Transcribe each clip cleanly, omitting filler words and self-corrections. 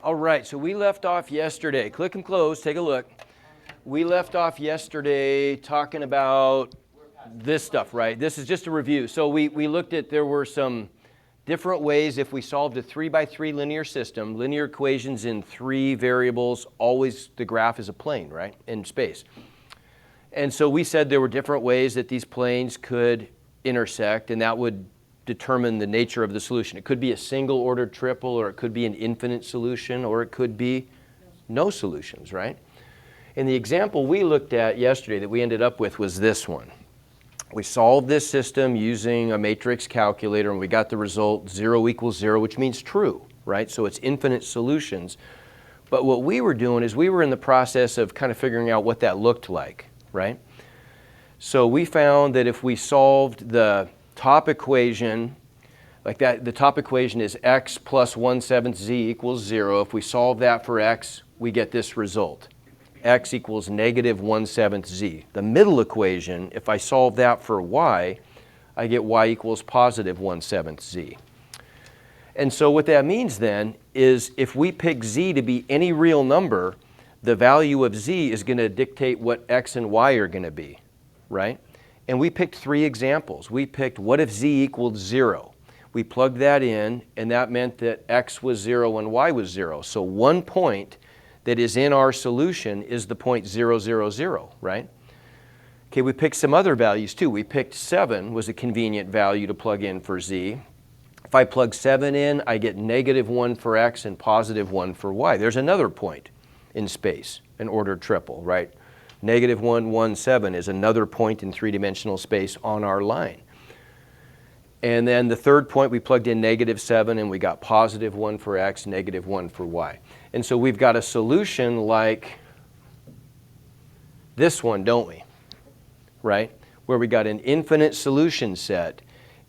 All right, so we left off yesterday. Click and close, take a look. We left off yesterday talking about this stuff, right? This is just a review. So we looked at, there were some different ways if we solved a 3x3 linear system, linear equations in 3 variables, always the graph is a plane, right, in space. And so we said there were different ways that these planes could intersect, and that would determine the nature of the solution. It could be a single ordered triple, or it could be an infinite solution, or it could be no solutions, right? And the example we looked at yesterday that we ended up with was this one. We solved this system using a matrix calculator, and we got the result 0 equals 0, which means true, right? So it's infinite solutions. But what we were doing is we were in the process of kind of figuring out what that looked like, right? So we found that if we solved the top equation, like that, the top equation is x plus 1/7 z equals 0. If we solve that for x, we get this result. X equals negative 1/7 z. The middle equation, if I solve that for y, I get y equals positive 1/7 z. And so what that means then is if we pick z to be any real number, the value of z is going to dictate what x and y are going to be, right? And we picked 3 examples. We picked what if z equaled 0. We plugged that in, and that meant that x was 0 and y was 0. So one point that is in our solution is the point 0, 0, 0, right? Okay, we picked some other values too. We picked 7 was a convenient value to plug in for z. If I plug 7 in, I get negative 1 for x and positive 1 for y. There's another point in space, an ordered triple, right? Negative 1, 1, 7 is another point in 3-dimensional space on our line. And then the third point, we plugged in negative 7 and we got positive 1 for x, negative 1 for y. And so we've got a solution like this one, don't we? Right? Where we got an infinite solution set.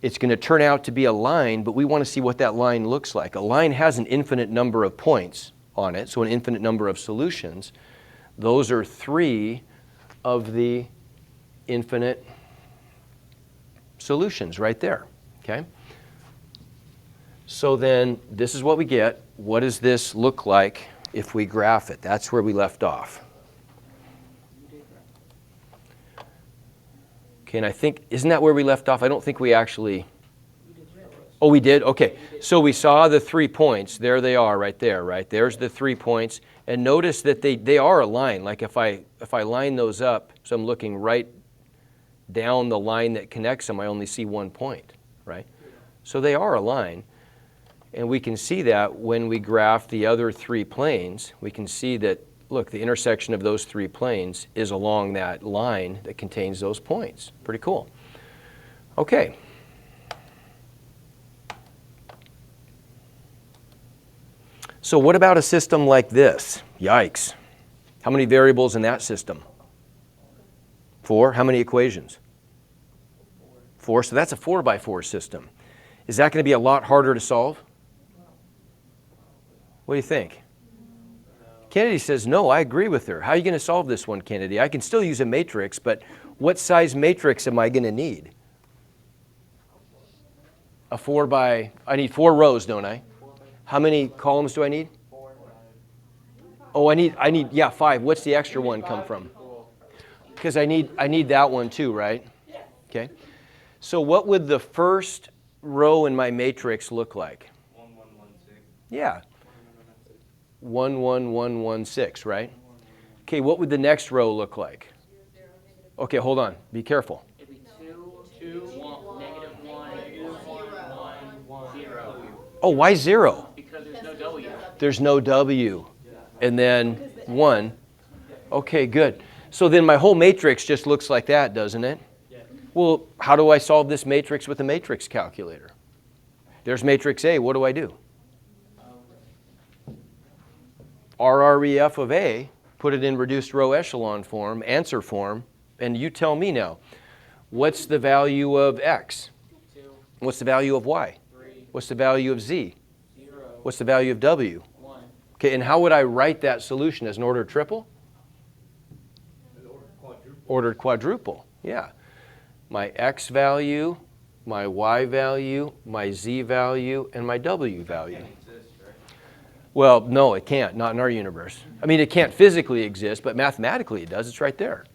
It's going to turn out to be a line, but we want to see what that line looks like. A line has an infinite number of points on it, so an infinite number of solutions. Those are 3 of the infinite solutions right there, okay? So then this is what we get. What does this look like if we graph it? That's where we left off. Okay, and I think, isn't that where we left off? I don't think we actually... Oh, we did? Okay. So we saw the 3 points. There they are right there, right? There's the 3 points. And notice that they are aligned. Like if I line those up, so I'm looking right down the line that connects them, I only see 1 point, right? So they are aligned. And we can see that when we graph the other 3 planes, we can see that, look, the intersection of those 3 planes is along that line that contains those points. Pretty cool. Okay. So what about a system like this? Yikes. How many variables in that system? 4. How many equations? 4. So that's a 4x4 system. Is that going to be a lot harder to solve? What do you think? Kennedy says, no, I agree with her. How are you going to solve this one, Kennedy? I can still use a matrix, but what size matrix am I going to need? A 4 by, I need 4 rows, don't I? How many columns do I need? 4. Oh, I need, yeah, 5. What's the extra one come from? Because I need that one too, right? Okay. So what would the first row in my matrix look like? 1, 1, 1, 6. Yeah. 1, 1, 1, 1, 6, right? Okay, what would the next row look like? Okay, hold on. Be careful. It'd be 2, 2, 1, negative 1, 1, 0. Oh, why 0? Because there's no W. There's no W. And then 1. Okay, good. So then my whole matrix just looks like that, doesn't it? Well, how do I solve this matrix with a matrix calculator? There's matrix A. What do I do? RREF of A, put it in reduced row echelon form, answer form, and you tell me now, what's the value of X? 2, What's the value of Y? 3, What's the value of Z? 0, What's the value of W? 1. Okay, and how would I write that solution as an ordered triple? Ordered quadruple, yeah. My X value, my Y value, my Z value, and my W value. Well, no, it can't, not in our universe. I mean, it can't physically exist, but mathematically it does. It's right there.